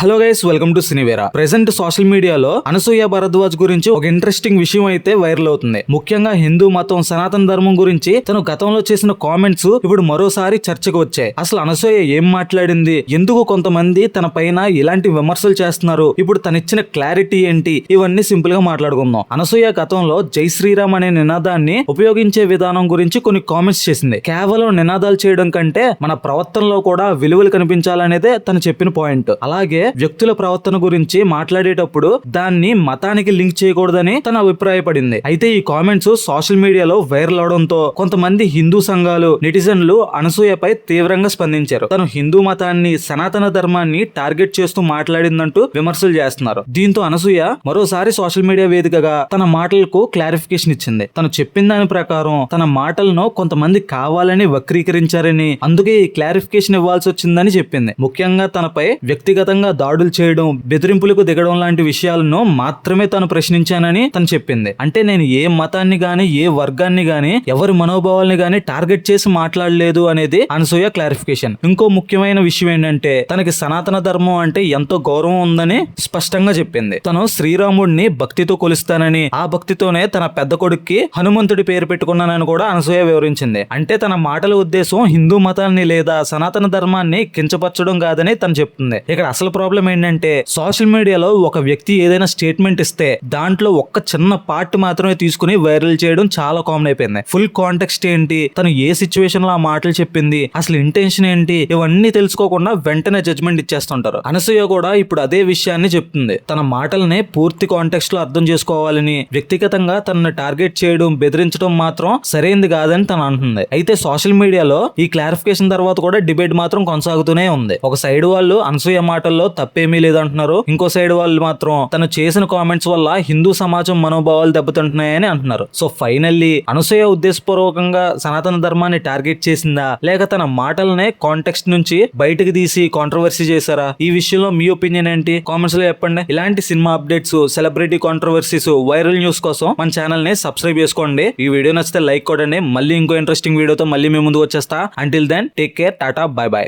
Hello guys, welcome to సినీవేరా. Present social మీడియాలో అనసూయ భరద్వాజ్ గురించి ఒక ఇంట్రెస్టింగ్ విషయం అయితే వైరల్ అవుతుంది. ముఖ్యంగా హిందూ మతం, సనాతన ధర్మం గురించి తను గతంలో చేసిన కామెంట్స్ ఇప్పుడు మరోసారి చర్చకు వచ్చాయి. అసలు అనసూయ ఏం మాట్లాడింది, ఎందుకు కొంతమంది తన పైన ఇలాంటి విమర్శలు చేస్తున్నారు, ఇప్పుడు తనిచ్చిన క్లారిటీ ఏంటి, ఇవన్నీ సింపుల్ గా మాట్లాడుకుందాం. అనసూయ గతంలో జై శ్రీరామ్ అనే నినాదాన్ని ఉపయోగించే విధానం గురించి కొన్ని కామెంట్స్ చేసింది. కేవలం నినాదాలు చేయడం కంటే మన ప్రవర్తనలో కూడా విలువలు కనిపించాలనేదే తను చెప్పిన పాయింట్. అలాగే వ్యక్తుల ప్రవర్తన గురించి మాట్లాడేటప్పుడు దాన్ని మతానికి లింక్ చేయకూడదని తన అభిప్రాయపడింది. అయితే ఈ కామెంట్స్ సోషల్ మీడియాలో వైరల్ అవడంతో కొంతమంది హిందూ సంఘాలు, నెటిజన్లు అనసూయపై తీవ్రంగా స్పందించారు. తను హిందూ మతాన్ని, సనాతన ధర్మాన్ని టార్గెట్ చేస్తూ మాట్లాడిందంటూ విమర్శలు చేస్తున్నారు. దీంతో అనసూయ మరోసారి సోషల్ మీడియా వేదికగా తన మాటలకు క్లారిఫికేషన్ ఇచ్చింది. తను చెప్పిన దాని ప్రకారం తన మాటలను కొంతమంది కావాలని వక్రీకరించారని, అందుకే ఈ క్లారిఫికేషన్ ఇవ్వాల్సి వచ్చిందని చెప్పింది. ముఖ్యంగా తనపై వ్యక్తిగతంగా దాడులు చేయడం, బెదిరింపులకు దిగడం లాంటి విషయాలను మాత్రమే తాను ప్రశ్నించానని తను చెప్పింది. అంటే నేను ఏ మతాన్ని గాని, ఏ వర్గాన్ని గాని, ఎవరి మనోభావాల్ని గాని టార్గెట్ చేసి మాట్లాడలేదు అనేది అనసూయ క్లారిఫికేషన్. ఇంకో ముఖ్యమైన విషయం ఏంటంటే తనకి సనాతన ధర్మం అంటే ఎంతో గౌరవం ఉందని స్పష్టంగా చెప్పింది. తను శ్రీరాముడిని భక్తితో కొలుస్తానని, ఆ భక్తితోనే తన పెద్ద కొడుక్కి హనుమంతుడి పేరు పెట్టుకున్నానని కూడా అనసూయ వివరించింది. అంటే తన మాటల ఉద్దేశం హిందూ మతాన్ని లేదా సనాతన ధర్మాన్ని కించపరచడం కాదని తను చెప్తుంది. ఇక్కడ అసలు ప్రాబ్లం ఏంటంటే సోషల్ మీడియాలో ఒక వ్యక్తి ఏదైనా స్టేట్మెంట్ ఇస్తే దాంట్లో ఒక్క చిన్న పార్ట్ మాత్రమే తీసుకుని వైరల్ చేయడం చాలా కామన్ అయిపోయింది. ఫుల్ కాంటెక్స్ట్ ఏంటి, తను ఏ సిచ్యువేషన్ లో ఆ మాటలు చెప్పింది, అసలు ఇంటెన్షన్ ఏంటి, ఇవన్నీ తెలుసుకోకుండా వెంటనే జడ్జ్మెంట్ ఇచ్చేస్తుంటారు. అనసూయ కూడా ఇప్పుడు అదే విషయాన్ని చెప్తుంది. తన మాటల్ని పూర్తి కాంటెక్స్ట్ లో అర్థం చేసుకోవాలని, వ్యక్తిగతంగా తనని టార్గెట్ చేయడం, బెదిరించడం మాత్రం సరైనది కాదని తను అంటుంది. అయితే సోషల్ మీడియాలో ఈ క్లారిఫికేషన్ తర్వాత కూడా డిబేట్ మాత్రం కొనసాగుతూనే ఉంది. ఒక సైడ్ వాళ్ళు అనసూయ మాటల్లో తప్పేమీ లేదంటున్నారు, ఇంకో సైడ్ వాళ్ళు మాత్రం తను చేసిన కామెంట్స్ వల్ల హిందూ సమాజం మనోభావాలు దెబ్బతింటున్నాయని అంటున్నారు. సో ఫైనల్లీ అనసూయ ఉద్దేశపూర్వకంగా సనాతన ధర్మాన్ని టార్గెట్ చేసిందా, లేక తన మాటలనే కాంటెక్స్ట్ నుంచి బయటకు తీసి కాంట్రవర్సీ చేశారా? ఈ విషయంలో మీ ఒపీనియన్ ఏంటి? కామెంట్స్ లో చెప్పండి. ఇలాంటి cinema updates, celebrity controversies, viral news కోసం మన ఛానల్ ని సబ్స్క్రైబ్ చేసుకోండి. ఈ వీడియో నచ్చితే లైక్ కొట్టండి. మళ్ళీ ఇంకో ఇంట్రెస్టింగ్ వీడియోతో మళ్ళీ మీ ముందుకు వచ్చేస్తా. Until then take care, tata, bye by.